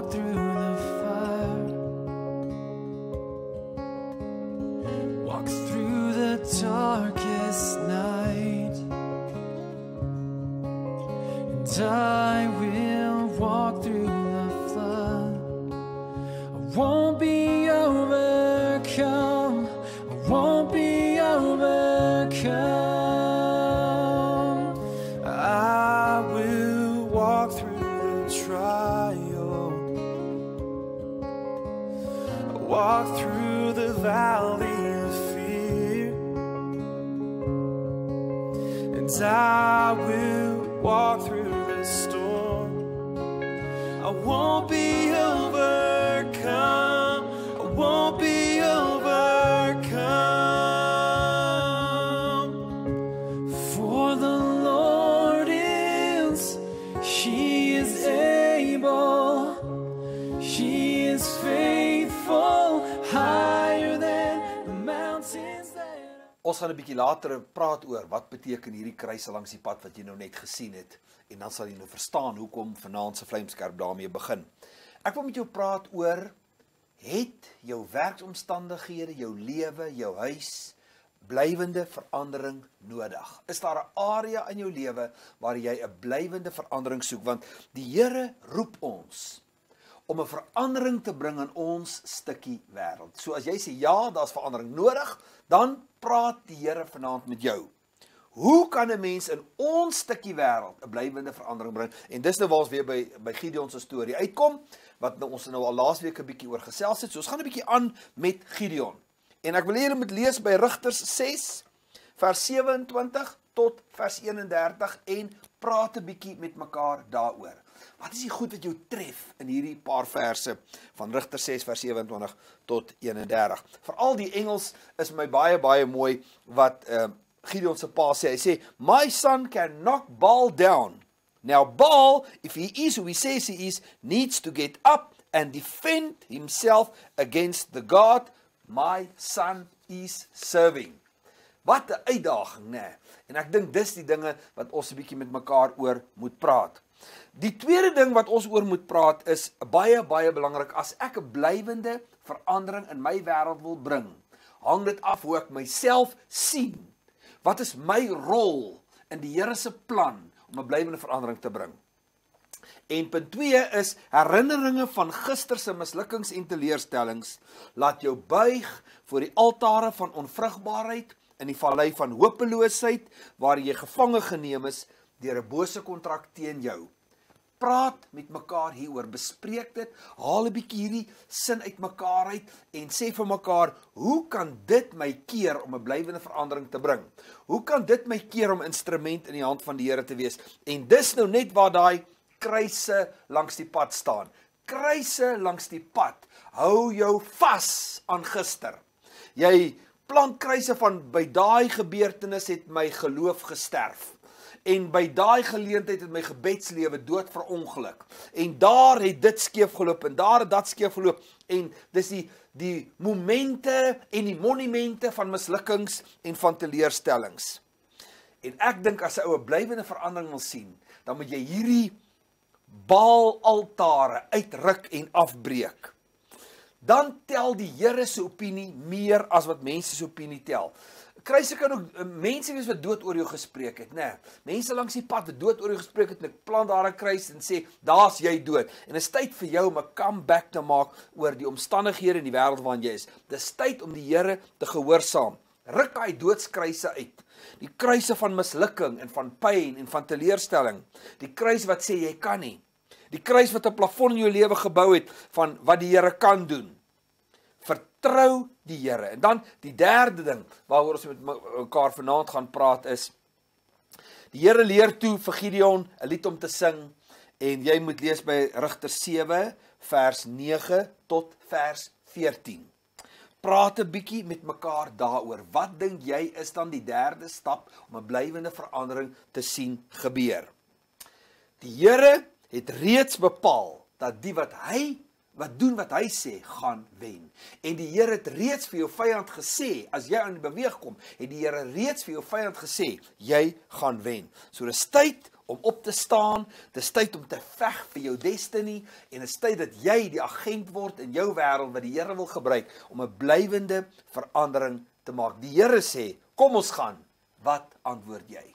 walk through the fire, walk through the darkest night, and I will walk through the flood. I won't be overcome, I won't be overcome. I will walk through the trial, walk through the valley of fear, and I will walk through the storm. I won't be overcome, I won't be overcome. For the Lord is, He is able, He is faithful, higher than the mountains that... Ons gaan 'n bietjie later praat oor wat beteken hierdie kruise langs die pad wat jy nou net gesien het, en dan sal jy nou verstaan hoekom vanaand se vlamskerp daarmee begin. Ek wil met jou praat oor, het jou werksomstandighede, jou lewe, jou huis, blywende verandering nodig? Is daar 'n area in jou lewe waar jy 'n blywende verandering soek? Want die Here roep ons om 'n verandering te bring in ons stukkie wêreld. So as jy sê ja, daar's verandering nodig, dan praat die Here vanaand met jou. Hoe kan 'n mens in ons stukkie wêreld 'n blywende verandering bring? En dis nou waar ons weer by Gideon se storie uitkom, wat nou ons nou al laasweek 'n bietjie oor gesels het. So ons gaan 'n bietjie aan met Gideon. En ek wil hê julle moet lees by Rigters 6 vers 27 tot vers 31 en praat 'n bietjie met mekaar daaroor. Wat is die goed wat jou tref in hierdie paar verse van Rigters 6 vers 27 tot 31? Veral die Engels is my baie mooi wat Gideon se pa sê. Hy sê, "My son can knock Baal down. Now Baal, if he is who he says he is, needs to get up and defend himself against the God my son is serving." Wat 'n uitdaging, né? En ek dink dis die dinge wat ons 'n bietjie met mekaar oor moet praat. Die tweede ding wat ons oor moet praat is baie belangrik. As ek 'n blywende verandering in my wêreld wil bring, hang dit af hoe ek myself sien. Wat is my rol in die Here se plan om 'n blywende verandering te bring? En punt 2 is herinneringe van gister se mislukkings en teleurstellings laat jou buig voor die altare van onvrugbaarheid in die vallei van hopeloosheid waar jy gevange geneem is deur 'n bose kontrak teen jou. Praat met mekaar hieroor, bespreek dit, haal 'n bietjie hierdie sin uit mekaar uit en sê vir mekaar, hoe kan dit my keer om 'n blywende verandering te bring? Hoe kan dit my keer om instrument in die hand van die Here te wees? En dis nou net waar daai kruise langs die pad staan. Kruise langs die pad hou jou vas aan gister. Jy plant kruise van by daai gebeurtenis het my geloof gesterf. En by daai geleentheid het my gebedslewe dood verongeluk. En daar het dit skeef geloop en daar het dat skeef geloop. En dis die momente en die monumente van mislukkings en van teleurstellings. En ek dink as 'n ou 'n blywende verandering wil sien, dan moet jy hierdie Baal-altare uitruk en afbreek. Dan tel die Here se opinie meer as wat mense se opinie tel. Kruise kan ook mense wees wat dood oor jou gespreek het, né? Mense langs die pad wat dood oor jou gespreek het en ek plant daar 'n kruis en sê, daar's jy dood. En is tyd vir jou om 'n comeback te maak oor die omstandighede in die wêreld waarin jy is. Dis tyd om die Here te gehoorsaam. Ruk daai doodskruise uit. Die kruise van mislukking en van pyn en van teleurstelling. Die kruis wat sê jy kan nie. Die kruis wat 'n plafon in jou lewe gebou het van wat die Here kan doen. Vertrou die Here. En dan die derde ding waaroor ons met mekaar vanaand gaan praat is, die Here leer toe vir Gideon 'n lied om te sing en jy moet lees by Rigters 7 vers 9 tot vers 14. Praat 'n bietjie met mekaar daaroor. Wat dink jy is dan die derde stap om 'n blywende verandering te sien gebeur? Die Here het reeds bepaal dat die wat doen wat hy sê, gaan wen. En die Here het reeds vir jou vyand gesê, as jy aan die beweeg kom, het die Here reeds vir jou vyand gesê, jy gaan wen. So dis tyd om op te staan, dis tyd om te veg vir jou destiny, en dis tyd dat jy die agent word in jou wêreld wat die Here wil gebruik om 'n blywende verandering te maak. Die Here sê, kom ons gaan. Wat antwoord jy?